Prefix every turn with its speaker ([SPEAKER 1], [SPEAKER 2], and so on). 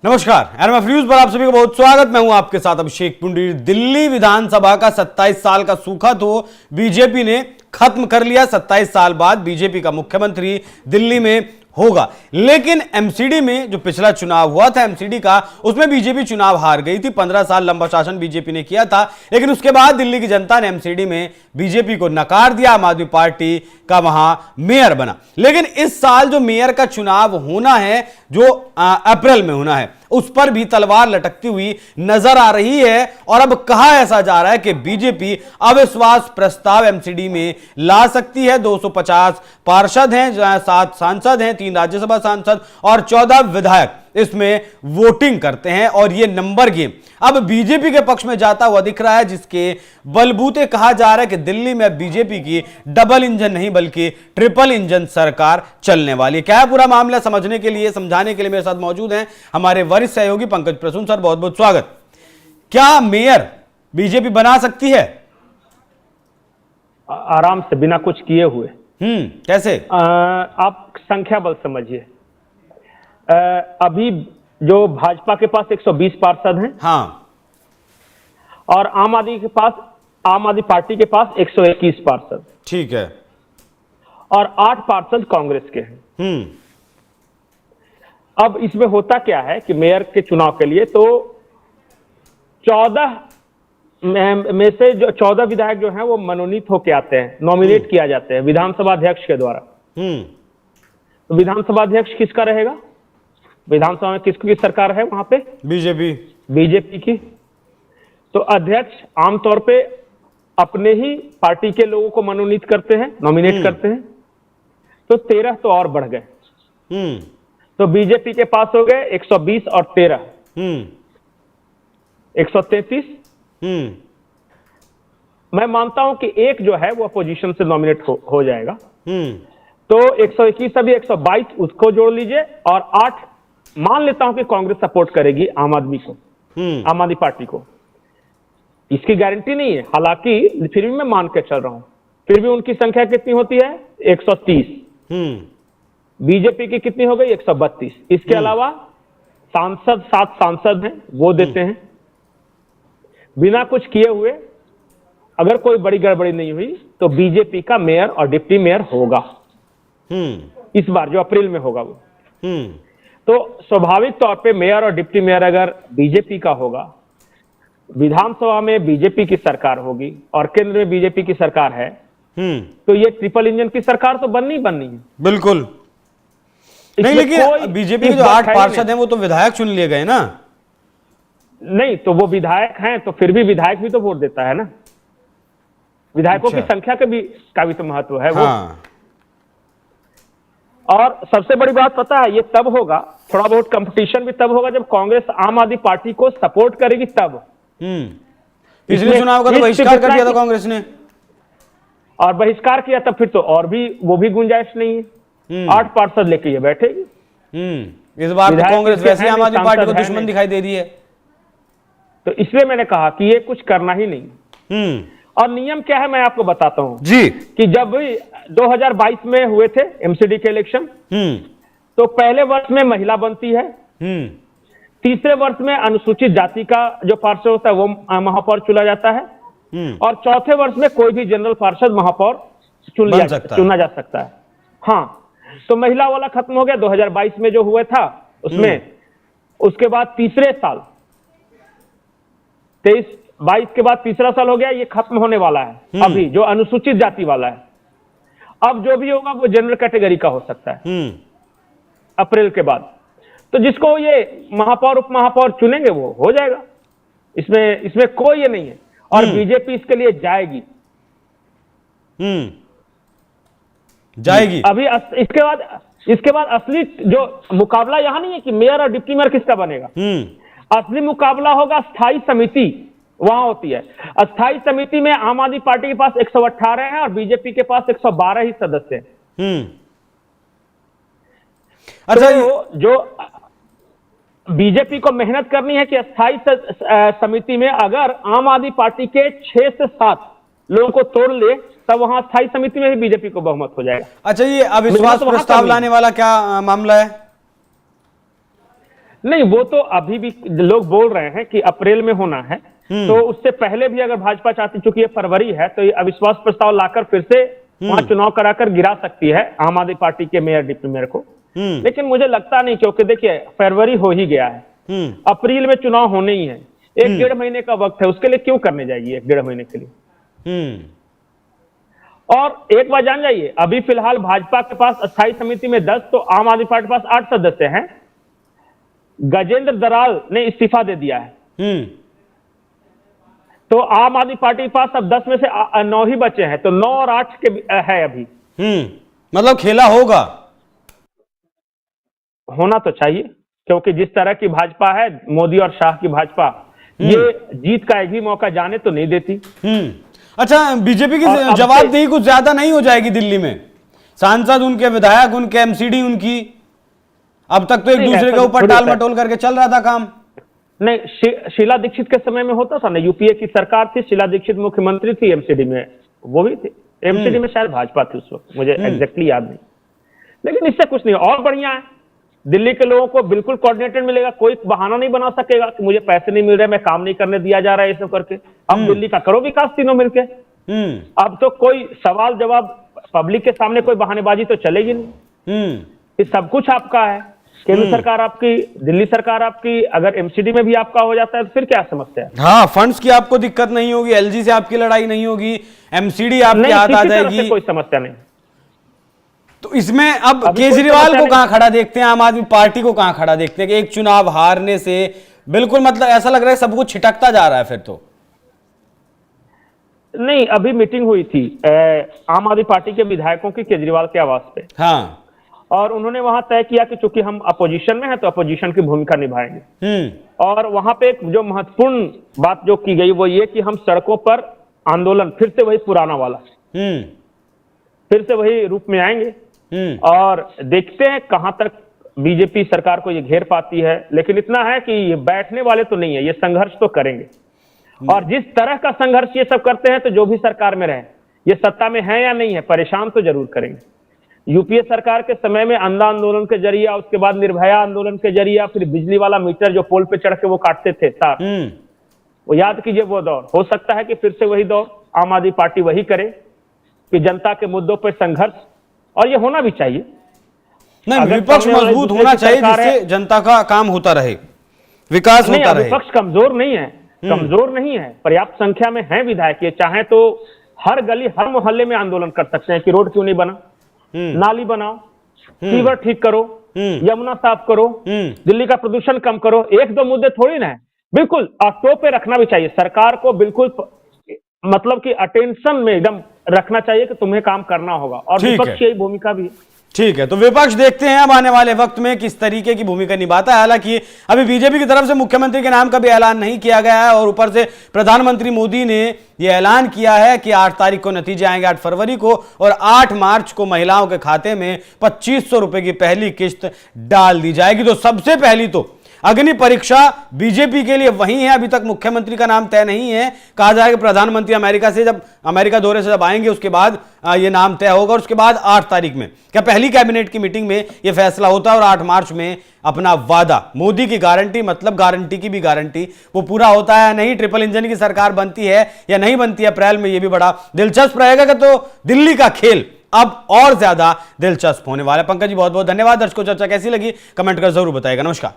[SPEAKER 1] नमस्कार, NMF news पर आप सभी का बहुत स्वागत। मैं हूं आपके साथ अभिषेक पुंडरीक। दिल्ली विधानसभा का 27 साल का सूखा तो बीजेपी ने खत्म कर लिया। 27 साल बाद बीजेपी का मुख्यमंत्री दिल्ली में होगा, लेकिन एमसीडी में जो पिछला चुनाव हुआ था एमसीडी का, उसमें बीजेपी चुनाव हार गई थी। 15 साल लंबा शासन बीजेपी ने किया था, लेकिन उसके बाद दिल्ली की जनता ने एमसीडी में बीजेपी को नकार दिया। आम आदमी पार्टी का वहां मेयर बना। लेकिन इस साल जो मेयर का चुनाव होना है, जो अप्रैल में होना है, उस पर भी तलवार लटकती हुई नजर आ रही है। और अब कहा ऐसा जा रहा है कि बीजेपी अविश्वास प्रस्ताव एमसीडी में ला सकती है। 250 पार्षद हैं, 7 सांसद हैं, 3 राज्यसभा सांसद और 14 विधायक इसमें वोटिंग करते हैं। और यह नंबर गेम अब बीजेपी के पक्ष में जाता हुआ दिख रहा है, जिसके बलबूते कहा जा रहा है कि दिल्ली में बीजेपी की डबल इंजन नहीं बल्कि ट्रिपल इंजन सरकार चलने वाली है। क्या है पूरा मामला, समझने के लिए, समझाने के लिए मेरे साथ मौजूद हैं हमारे वरिष्ठ सहयोगी पंकज प्रसून सर। बहुत बहुत स्वागत। क्या मेयर बीजेपी बना सकती है?
[SPEAKER 2] आराम से, बिना कुछ किए हुए।
[SPEAKER 1] कैसे?
[SPEAKER 2] आप संख्या बल समझिए। अभी जो भाजपा के पास 120 पार्षद हैं,
[SPEAKER 1] हाँ,
[SPEAKER 2] और आम आदमी पार्टी के पास 121 पार्षद,
[SPEAKER 1] ठीक है,
[SPEAKER 2] और 8 पार्षद कांग्रेस के हैं। अब इसमें होता क्या है कि मेयर के चुनाव के लिए तो 14 में से जो 14 विधायक जो हैं वो मनोनीत होके आते हैं, नॉमिनेट किया जाते हैं विधानसभा अध्यक्ष के द्वारा। तो विधानसभा अध्यक्ष किसका रहेगा? विधानसभा में किसकी सरकार है वहां पे? बीजेपी की। तो अध्यक्ष आमतौर पे अपने ही पार्टी के लोगों को मनोनीत करते हैं, नॉमिनेट करते हैं। तो 13 तो और बढ़ गए। तो बीजेपी के पास हो गए 120 और 13, 133। मैं मानता हूं कि एक जो है वो अपोजिशन से नॉमिनेट हो जाएगा। तो 121 अभी 122 उसको जोड़ लीजिए, और 8 मान लेता हूं कि कांग्रेस सपोर्ट करेगी आम आदमी को, आम आदमी पार्टी को। इसकी गारंटी नहीं है, हालांकि फिर भी मैं मान के चल रहा हूं। फिर भी उनकी संख्या कितनी होती है? 130। बीजेपी की कितनी हो गई? 132। इसके अलावा सांसद, 7 सांसद हैं, वो देते हैं। बिना कुछ किए हुए अगर कोई बड़ी गड़बड़ी नहीं हुई तो बीजेपी का मेयर और डिप्टी मेयर होगा इस बार, जो अप्रैल में होगा वो। तो स्वाभाविक तौर पे मेयर और डिप्टी मेयर अगर बीजेपी का होगा, विधानसभा में बीजेपी की सरकार होगी और केंद्र में बीजेपी की सरकार है, तो ये ट्रिपल इंजन की सरकार तो बननी है।
[SPEAKER 1] बिल्कुल नहीं, लेकिन बीजेपी के जो 8 पार्षद हैं वो तो विधायक चुन लिए गए ना।
[SPEAKER 2] नहीं, तो वो विधायक हैं, तो फिर भी विधायक भी तो वोट देता है ना। विधायकों की संख्या का भी तो महत्व है।
[SPEAKER 1] हाँ।
[SPEAKER 2] और सबसे बड़ी बात पता है, ये तब होगा, थोड़ा बहुत कंपटीशन भी तब होगा जब कांग्रेस आम आदमी पार्टी को सपोर्ट करेगी तब।
[SPEAKER 1] पिछले चुनाव का तो बहिष्कार कर दिया था कांग्रेस ने,
[SPEAKER 2] और बहिष्कार किया तब फिर तो और भी वो भी गुंजाइश नहीं है। 8 पार्षद लेके ये बैठेगी।
[SPEAKER 1] इस बार तो कांग्रेस वैसे आम आदमी पार्टी को दुश्मन दिखाई दे रही है।
[SPEAKER 2] तो इसलिए मैंने कहा कि ये कुछ करना ही नहीं। और नियम क्या है मैं आपको बताता हूं
[SPEAKER 1] जी,
[SPEAKER 2] कि जब 2022 में हुए थे एमसीडी के इलेक्शन, तो पहले वर्ष में महिला बनती है, तीसरे वर्ष में अनुसूचित जाति का जो पार्षद होता है वो महापौर चुना जाता है, और चौथे वर्ष में कोई भी जनरल पार्षद महापौर चुना जा सकता है। हाँ, तो महिला वाला खत्म हो गया 2022 में जो हुआ था उसमें। उसके बाद तीसरे साल 23-22 के बाद तीसरा साल हो गया, ये खत्म होने वाला है अभी, जो अनुसूचित जाति वाला है। अब जो भी होगा वो जनरल कैटेगरी का हो सकता है अप्रैल के बाद। तो जिसको ये महापौर उप महापौर चुनेंगे वो हो जाएगा। इसमें कोई ये नहीं है। और बीजेपी इसके लिए जाएगी। अभी इसके बाद असली जो मुकाबला यहां नहीं है कि मेयर और डिप्टी मेयर किसका बनेगा। असली मुकाबला होगा स्थायी समिति, वहां होती है। अस्थायी समिति में आम आदमी पार्टी के पास 118 है और बीजेपी के पास 112 ही सदस्य हैं। अच्छा, तो जो बीजेपी को मेहनत करनी है कि अस्थायी समिति में अगर आम आदमी पार्टी के 6 से 7 लोगों को तोड़ ले तब वहां स्थायी समिति में भी बीजेपी को बहुमत हो जाएगा।
[SPEAKER 1] अच्छा, ये अविश्वास प्रस्ताव लाने वाला क्या मामला है?
[SPEAKER 2] नहीं, वो तो अभी भी लोग बोल रहे हैं कि अप्रैल में होना है, तो उससे पहले भी अगर भाजपा चाहती, चूंकि ये फरवरी है, तो ये अविश्वास प्रस्ताव लाकर फिर से वहां चुनाव कराकर गिरा सकती है आम आदमी पार्टी के मेयर डिप्टी मेयर को। लेकिन मुझे लगता नहीं, क्योंकि देखिए फरवरी हो ही गया है, अप्रैल में चुनाव होने ही है, 1-1.5 महीने का वक्त है, उसके लिए क्यों करने जाएगी 1-1.5 महीने के लिए। और एक बात जान जाइए, अभी फिलहाल भाजपा के पास अस्थायी समिति में 10, तो आम आदमी पार्टी के पास 8 सदस्य हैं। गजेंद्र दराल ने इस्तीफा दे दिया है, तो आम आदमी पार्टी के पास अब 10 में से 9 ही बचे हैं, तो 9 और 8 के है अभी।
[SPEAKER 1] मतलब खेला होगा,
[SPEAKER 2] होना तो चाहिए, क्योंकि जिस तरह की भाजपा है, मोदी और शाह की भाजपा, ये जीत का एक भी मौका जाने तो नहीं देती।
[SPEAKER 1] अच्छा, बीजेपी की जवाबदेही कुछ ज्यादा नहीं हो जाएगी दिल्ली में? सांसद उनके, विधायक उनके, एमसीडी उनकी, अब तक तो एक दूसरे के ऊपर टाल मटोल करके चल रहा था काम।
[SPEAKER 2] नहीं, शीला दीक्षित के समय में होता था ना, यूपीए की सरकार थी, शीला दीक्षित मुख्यमंत्री थी, एमसीडी में वो भी थे, एमसीडी में शायद भाजपा थी उस वक्त, मुझे एग्जैक्टली याद नहीं। लेकिन इससे कुछ नहीं, और बढ़िया है, दिल्ली के लोगों को बिल्कुल कोऑर्डिनेटेड मिलेगा, कोई बहाना नहीं बना सकेगा कि मुझे पैसे नहीं मिल रहे, मैं काम नहीं करने दिया जा रहा है, ये सब करके। अब दिल्ली का करो विकास तीनों मिलके। अब तो कोई सवाल जवाब पब्लिक के सामने कोई बहानेबाजी तो चलेगी नहीं। ये सब कुछ आपका है, केंद्र सरकार आपकी, दिल्ली सरकार आपकी, अगर एमसीडी में भी आपका हो जाता है तो फिर क्या समस्या है?
[SPEAKER 1] हाँ, फंड्स की आपको दिक्कत नहीं होगी, एलजी से आपकी लड़ाई नहीं होगी, एमसीडी आपके हाथ आ जाएगी,
[SPEAKER 2] कोई समस्या नहीं।
[SPEAKER 1] तो इसमें अब केजरीवाल को कहां खड़ा देखते हैं, आम आदमी पार्टी को कहां खड़ा देखते हैं कि एक चुनाव हारने से बिल्कुल, मतलब ऐसा लग रहा है सब कुछ छिटकता जा रहा है फिर तो?
[SPEAKER 2] नहीं, अभी मीटिंग हुई थी आम आदमी पार्टी के विधायकों की केजरीवाल के आवास पे।
[SPEAKER 1] हाँ,
[SPEAKER 2] और उन्होंने वहां तय किया कि चूंकि हम अपोजिशन में हैं तो अपोजिशन की भूमिका निभाएंगे। और वहां पे एक जो महत्वपूर्ण बात जो की गई वो ये कि हम सड़कों पर आंदोलन फिर से वही पुराना वाला, फिर से वही रूप में आएंगे, और देखते हैं कहां तक बीजेपी सरकार को ये घेर पाती है। लेकिन इतना है कि ये बैठने वाले तो नहीं है, ये संघर्ष तो करेंगे, और जिस तरह का संघर्ष ये सब करते हैं तो जो भी सरकार में रहे, ये सत्ता में है या नहीं है, परेशान तो जरूर करेंगे। यूपीए सरकार के समय में अंधा आंदोलन के जरिए, उसके बाद निर्भया आंदोलन के जरिए, फिर बिजली वाला मीटर जो पोल पे चढ़ के वो काटते थे तार, वो याद कीजिए वो दौर। हो सकता है कि फिर से वही दौर आम आदमी पार्टी वही करे कि जनता के मुद्दों पर संघर्ष, और ये होना भी चाहिए।
[SPEAKER 1] नहीं, विपक्ष मजबूत होना चाहिए जिससे जनता का काम होता रहे, विकास होता रहे।
[SPEAKER 2] विपक्ष कमजोर नहीं है, कमजोर नहीं है, पर्याप्त संख्या में है विधायक। ये चाहे तो हर गली हर मोहल्ले में आंदोलन कर सकते हैं कि रोड क्यों नहीं बना, नाली बनाओ, सीवर ठीक करो, यमुना साफ करो, दिल्ली का प्रदूषण कम करो। 1-2 मुद्दे थोड़ी ना है, बिल्कुल ऑटो पे रखना भी चाहिए सरकार को, बिल्कुल मतलब कि अटेंशन में एकदम रखना चाहिए कि तुम्हें काम करना होगा, और विपक्ष की यही भूमिका भी है।
[SPEAKER 1] ठीक है, तो विपक्ष देखते हैं अब आने वाले वक्त में किस तरीके की भूमिका निभाता है। हालांकि अभी बीजेपी की तरफ से मुख्यमंत्री के नाम का भी ऐलान नहीं किया गया है, और ऊपर से प्रधानमंत्री मोदी ने यह ऐलान किया है कि 8 तारीख को नतीजे आएंगे, 8 फरवरी को, और 8 मार्च को महिलाओं के खाते में 2500 रुपए की पहली किस्त डाल दी जाएगी। तो सबसे पहली तो अग्नि परीक्षा बीजेपी के लिए वही है, अभी तक मुख्यमंत्री का नाम तय नहीं है। कहा जाएगा प्रधानमंत्री अमेरिका दौरे से जब आएंगे उसके बाद ये नाम तय होगा, और उसके बाद 8 तारीख में क्या पहली कैबिनेट की मीटिंग में ये फैसला होता है, और 8 मार्च में अपना वादा, मोदी की गारंटी, मतलब गारंटी की भी गारंटी, वो पूरा होता है नहीं, ट्रिपल इंजन की सरकार बनती है या नहीं बनती है अप्रैल में, ये भी बड़ा दिलचस्प रहेगा। तो दिल्ली का खेल अब और ज्यादा दिलचस्प होने वाला है। पंकज जी बहुत बहुत धन्यवाद। दर्शकों, चर्चा कैसी लगी कमेंट कर जरूर बताएगा। नमस्कार।